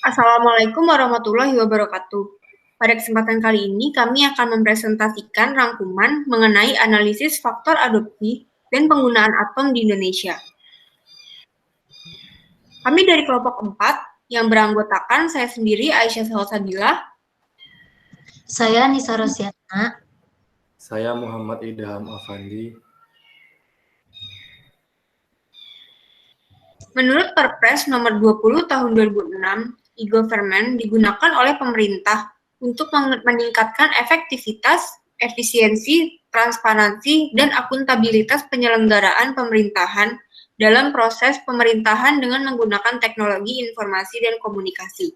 Assalamualaikum warahmatullahi wabarakatuh. Pada kesempatan kali ini, kami akan mempresentasikan rangkuman mengenai analisis faktor adopsi dan penggunaan atom di Indonesia. Kami dari kelompok 4 yang beranggotakan saya sendiri, Aisyah Salsabila. Saya Nisa Rosyatna. Saya Muhammad Idham Afandi. Menurut Perpres nomor 20 tahun 2006, e-government digunakan oleh pemerintah untuk meningkatkan efektivitas, efisiensi, transparansi, dan akuntabilitas penyelenggaraan pemerintahan dalam proses pemerintahan dengan menggunakan teknologi informasi dan komunikasi.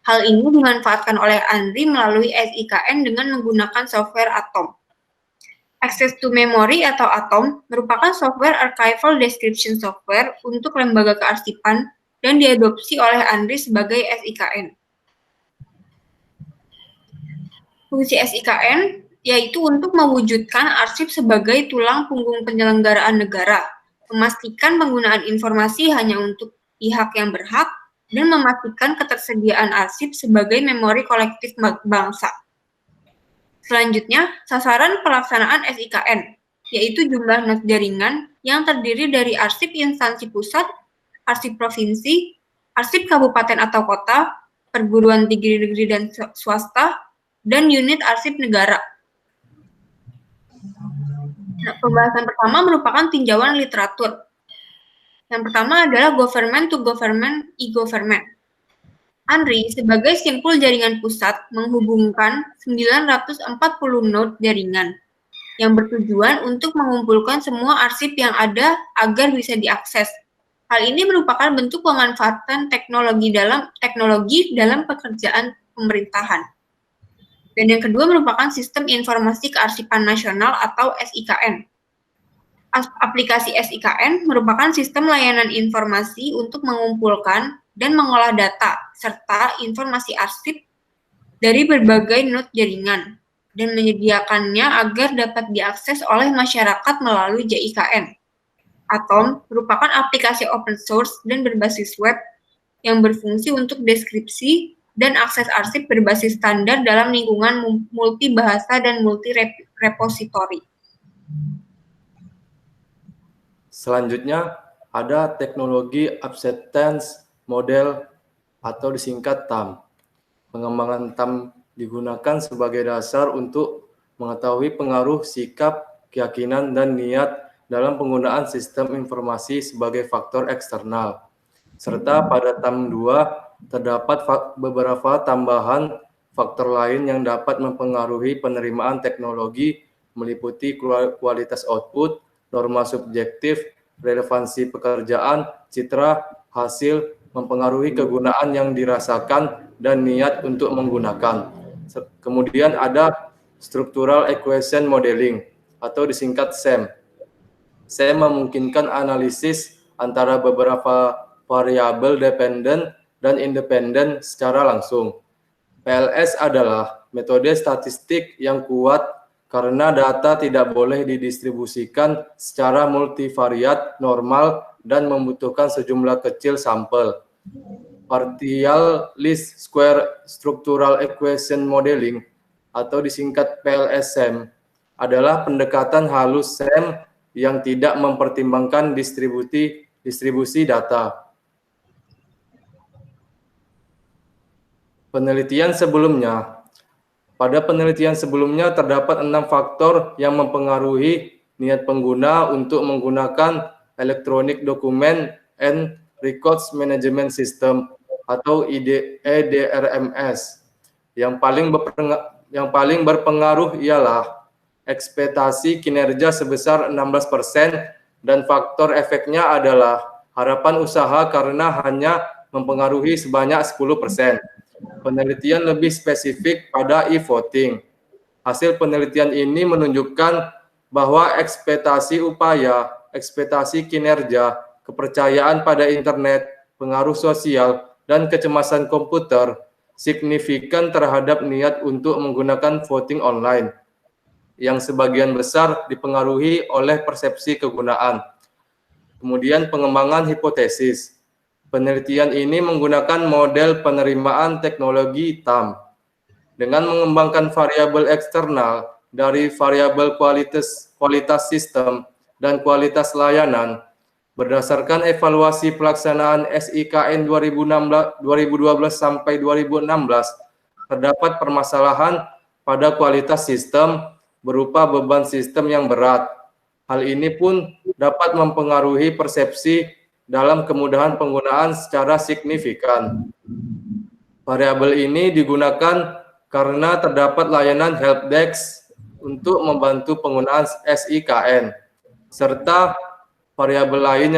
Hal ini dimanfaatkan oleh ANRI melalui SIKN dengan menggunakan software ATOM. Access to Memory atau ATOM merupakan software archival description software untuk lembaga kearsipan dan diadopsi oleh ANRI sebagai SIKN. Fungsi SIKN yaitu untuk mewujudkan arsip sebagai tulang punggung penyelenggaraan negara, memastikan penggunaan informasi hanya untuk pihak yang berhak, dan memastikan ketersediaan arsip sebagai memori kolektif bangsa. Selanjutnya, sasaran pelaksanaan SIKN, yaitu jumlah not jaringan yang terdiri dari arsip instansi pusat, arsip provinsi, arsip kabupaten atau kota, perguruan tinggi negeri dan swasta, dan unit arsip negara. Nah, pembahasan pertama merupakan tinjauan literatur. Yang pertama adalah government to government e-government. ANRI sebagai simpul jaringan pusat menghubungkan 940 node jaringan yang bertujuan untuk mengumpulkan semua arsip yang ada agar bisa diakses. Hal ini merupakan bentuk pemanfaatan teknologi dalam pekerjaan pemerintahan. Dan yang kedua merupakan Sistem Informasi Kearsipan Nasional atau SIKN. Aplikasi SIKN merupakan sistem layanan informasi untuk mengumpulkan dan mengolah data serta informasi arsip dari berbagai node jaringan dan menyediakannya agar dapat diakses oleh masyarakat melalui JIKN. ATOM merupakan aplikasi open source dan berbasis web yang berfungsi untuk deskripsi dan akses arsip berbasis standar dalam lingkungan multibahasa dan multi-repositori. Selanjutnya, ada teknologi acceptance model atau disingkat TAM. Pengembangan TAM digunakan sebagai dasar untuk mengetahui pengaruh sikap, keyakinan, dan niat dalam penggunaan sistem informasi sebagai faktor eksternal. Serta pada TAM 2 terdapat beberapa tambahan faktor lain yang dapat mempengaruhi penerimaan teknologi meliputi kualitas output, norma subjektif, relevansi pekerjaan, citra, hasil, mempengaruhi kegunaan yang dirasakan, dan niat untuk menggunakan. Kemudian ada Structural Equation Modeling atau disingkat SEM. SEM memungkinkan analisis antara beberapa variabel dependen dan independen secara langsung. PLS adalah metode statistik yang kuat karena data tidak boleh didistribusikan secara multivariat normal dan membutuhkan sejumlah kecil sampel. Partial Least Square Structural Equation Modeling atau disingkat PLS-SEM adalah pendekatan halus SEM yang tidak mempertimbangkan distribusi data. Penelitian sebelumnya. Pada penelitian sebelumnya terdapat 6 faktor yang mempengaruhi niat pengguna untuk menggunakan Electronic Document and Records Management System atau EDRMS. Yang paling berpengaruh ialah ekspektasi kinerja sebesar 16% dan faktor efeknya adalah harapan usaha karena hanya mempengaruhi sebanyak 10%. Penelitian lebih spesifik pada e-voting. Hasil penelitian ini menunjukkan bahwa ekspektasi upaya, ekspektasi kinerja, kepercayaan pada internet, pengaruh sosial, dan kecemasan komputer signifikan terhadap niat untuk menggunakan voting online, yang sebagian besar dipengaruhi oleh persepsi kegunaan. Kemudian pengembangan hipotesis. Penelitian ini menggunakan model penerimaan teknologi TAM dengan mengembangkan variabel eksternal dari variabel kualitas sistem dan kualitas layanan. Berdasarkan evaluasi pelaksanaan SIKN 2012 sampai 2016, terdapat permasalahan pada kualitas sistem berupa beban sistem yang berat. Hal ini pun dapat mempengaruhi persepsi dalam kemudahan penggunaan secara signifikan. Variabel ini digunakan karena terdapat layanan helpdesk untuk membantu penggunaan SIKN, serta variabel lain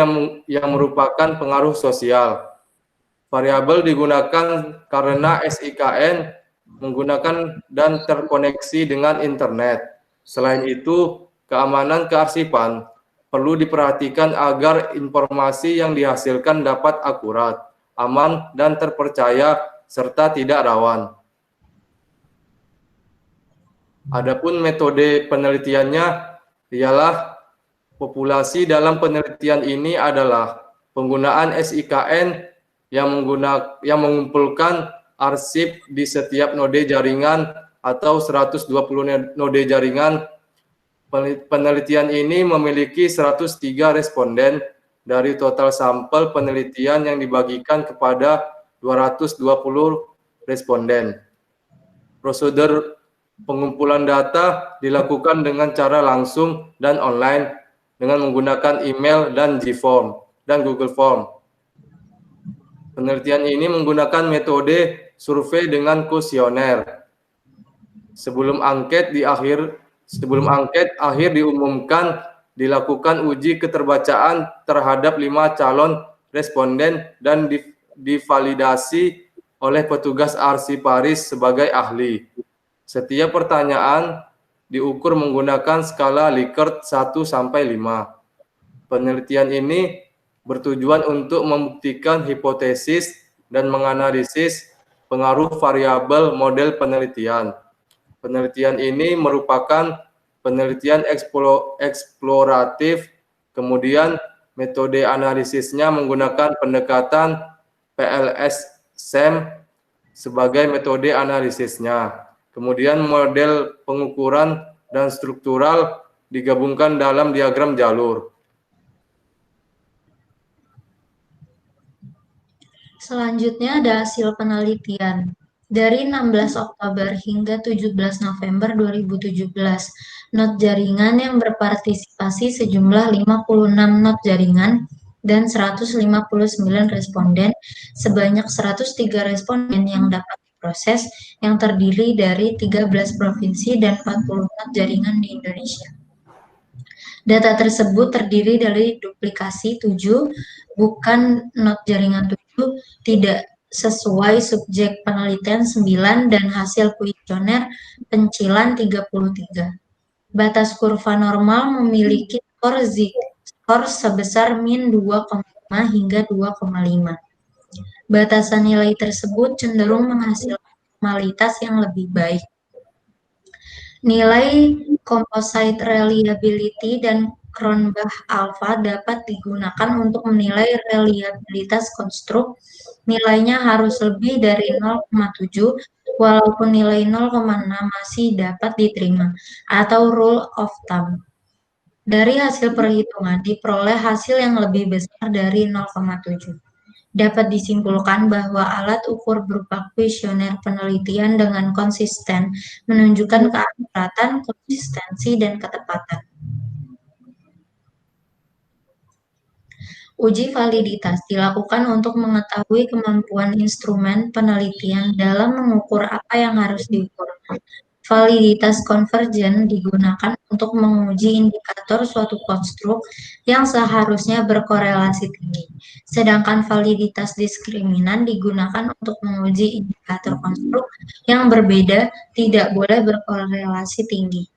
yang merupakan pengaruh sosial. Variabel digunakan karena SIKN menggunakan dan terkoneksi dengan internet. Selain itu, keamanan kearsipan perlu diperhatikan agar informasi yang dihasilkan dapat akurat, aman, dan terpercaya, serta tidak rawan. Adapun metode penelitiannya ialah populasi dalam penelitian ini adalah penggunaan SIKN yang mengumpulkan arsip di setiap node jaringan atau 120 node jaringan. Penelitian ini memiliki 103 responden dari total sampel penelitian yang dibagikan kepada 220 responden. Prosedur pengumpulan data dilakukan dengan cara langsung dan online dengan menggunakan email dan G-Form dan Google Form. Penelitian ini menggunakan metode survei dengan kuesioner. Sebelum angket akhir diumumkan, dilakukan uji keterbacaan terhadap 5 calon responden dan divalidasi oleh petugas arsiparis sebagai ahli. Setiap pertanyaan diukur menggunakan skala Likert 1-5. Penelitian ini bertujuan untuk membuktikan hipotesis dan menganalisis pengaruh variabel model penelitian. Penelitian ini merupakan penelitian eksploratif, kemudian metode analisisnya menggunakan pendekatan PLS-SEM sebagai metode analisisnya. Kemudian model pengukuran dan struktural digabungkan dalam diagram jalur. Selanjutnya ada hasil penelitian. Dari 16 Oktober hingga 17 November 2017, not jaringan yang berpartisipasi sejumlah 56 not jaringan dan 159 responden, sebanyak 103 responden yang dapat diproses, yang terdiri dari 13 provinsi dan 40 not jaringan di Indonesia. Data tersebut terdiri dari duplikasi 7, bukan not jaringan 7, tidak sesuai subjek penelitian 9, dan hasil kuesioner pencilan 33. Batas kurva normal memiliki skor sebesar min 2,5 hingga 2,5. Batasan nilai tersebut cenderung menghasilkan normalitas yang lebih baik. Nilai composite reliability dan Cronbach alpha dapat digunakan untuk menilai reliabilitas konstruk. Nilainya harus lebih dari 0,7, walaupun nilai 0,6 masih dapat diterima, atau rule of thumb. Dari hasil perhitungan diperoleh hasil yang lebih besar dari 0,7. Dapat disimpulkan bahwa alat ukur berupa kuesioner penelitian dengan konsisten menunjukkan keakuratan, konsistensi, dan ketepatan. Uji validitas dilakukan untuk mengetahui kemampuan instrumen penelitian dalam mengukur apa yang harus diukur. Validitas konvergen digunakan untuk menguji indikator suatu konstruk yang seharusnya berkorelasi tinggi, sedangkan validitas diskriminan digunakan untuk menguji indikator konstruk yang berbeda tidak boleh berkorelasi tinggi.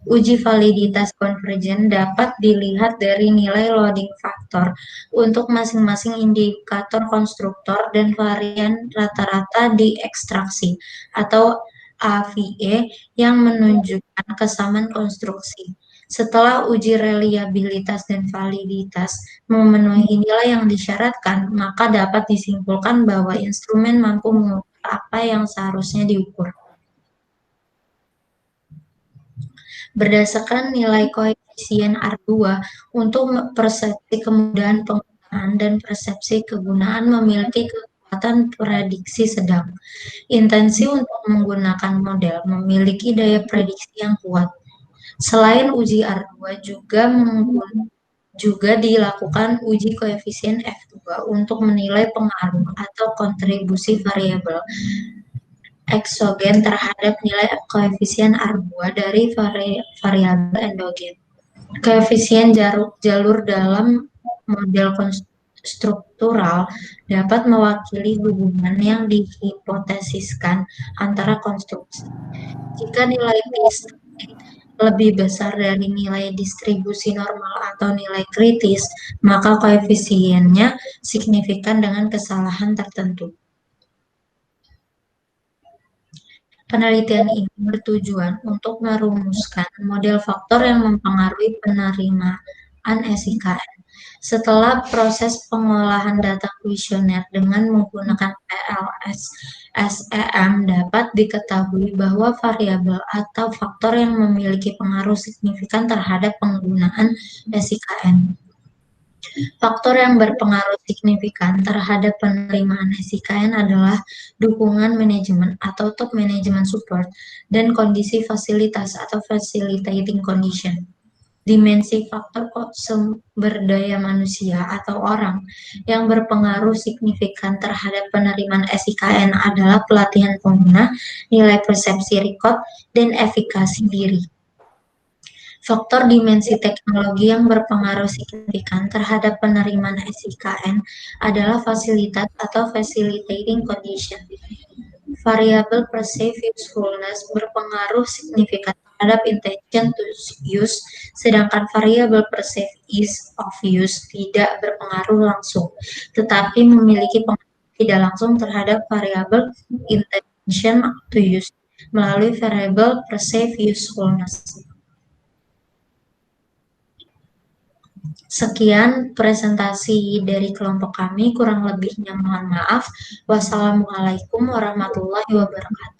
Uji validitas konvergen dapat dilihat dari nilai loading factor untuk masing-masing indikator konstruktor dan varian rata-rata di ekstraksi atau AVE yang menunjukkan kesamaan konstruksi. Setelah uji reliabilitas dan validitas memenuhi nilai yang disyaratkan, maka dapat disimpulkan bahwa instrumen mampu mengukur apa yang seharusnya diukur. Berdasarkan nilai koefisien R2 untuk persepsi kemudahan penggunaan dan persepsi kegunaan memiliki kekuatan prediksi sedang. Intensi untuk menggunakan model memiliki daya prediksi yang kuat. Selain uji R2 juga dilakukan uji koefisien F2 untuk menilai pengaruh atau kontribusi variabel eksogen terhadap nilai koefisien R2 dari variabel endogen. Koefisien jalur dalam model struktural dapat mewakili hubungan yang dihipotesiskan antara konstruksi. Jika nilai T lebih besar dari nilai distribusi normal atau nilai kritis, maka koefisiennya signifikan dengan kesalahan tertentu. Penelitian ini bertujuan untuk merumuskan model faktor yang mempengaruhi penerimaan SIKN. Setelah proses pengolahan data kuesioner dengan menggunakan PLS-SEM, dapat diketahui bahwa variabel atau faktor yang memiliki pengaruh signifikan terhadap penggunaan SIKN. Faktor yang berpengaruh signifikan terhadap penerimaan SIKN adalah dukungan manajemen atau top management support dan kondisi fasilitas atau facilitating condition. Dimensi faktor sumber daya manusia atau orang yang berpengaruh signifikan terhadap penerimaan SIKN adalah pelatihan pengguna, nilai persepsi record, dan efikasi diri. Faktor dimensi teknologi yang berpengaruh signifikan terhadap penerimaan SIKN adalah fasilitas atau facilitating condition. Variabel perceived usefulness berpengaruh signifikan terhadap intention to use, sedangkan variabel perceived ease of use tidak berpengaruh langsung, tetapi memiliki pengaruh tidak langsung terhadap variabel intention to use melalui variabel perceived usefulness. Sekian presentasi dari kelompok kami, kurang lebihnya mohon maaf. Wassalamualaikum warahmatullahi wabarakatuh.